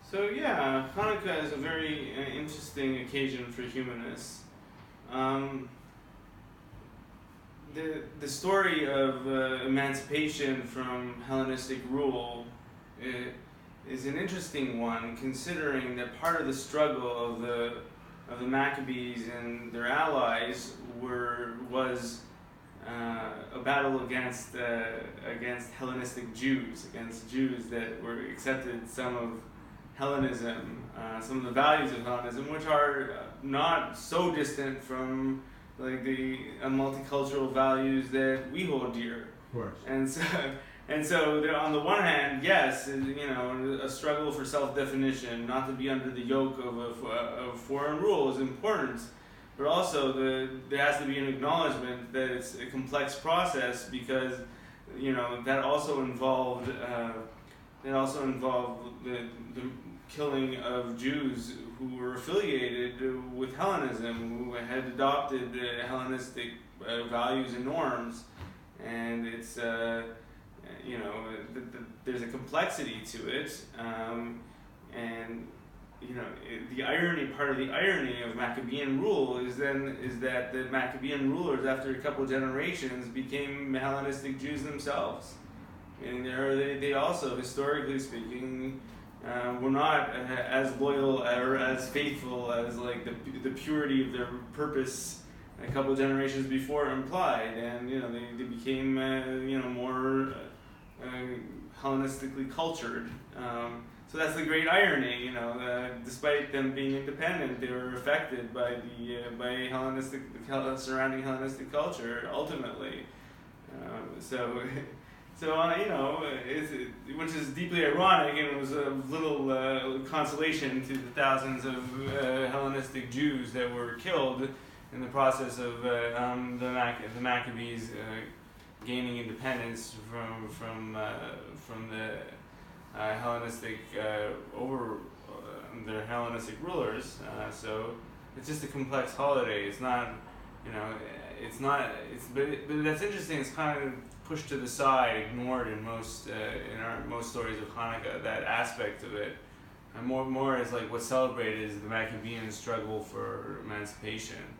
So yeah, Hanukkah is a very interesting occasion for humanists. Um, the story of emancipation from Hellenistic rule is an interesting one, considering that part of the struggle of the Maccabees and their allies was a battle against Hellenistic Jews, against Jews that were accepted some of Hellenism, some of the values of Hellenism, which are not so distant from like the multicultural values that we hold dear. Of course. And so on the one hand, yes, a struggle for self-definition, not to be under the yoke of foreign rule is important, but also there has to be an acknowledgement that it's a complex process because that also involved the killing of Jews who were affiliated with Hellenism, who had adopted Hellenistic values and norms, and it's there's a complexity to it, and part of the irony of Maccabean rule is that the Maccabean rulers, after a couple of generations, became Hellenistic Jews themselves, and they also, historically speaking, were not as loyal or as faithful as like the purity of their purpose a couple of generations before implied, and they became more Hellenistically cultured. So that's the great irony. Despite them being independent, they were affected by the surrounding Hellenistic culture ultimately. Which is deeply ironic, and it was of little consolation to the thousands of Hellenistic Jews that were killed in the process of the Maccabees gaining independence from the Hellenistic their Hellenistic rulers. So it's just a complex holiday. It's not, but that's interesting. It's kind of pushed to the side, ignored in most stories of Hanukkah. That aspect of it, and more is like what's celebrated is the Maccabean struggle for emancipation.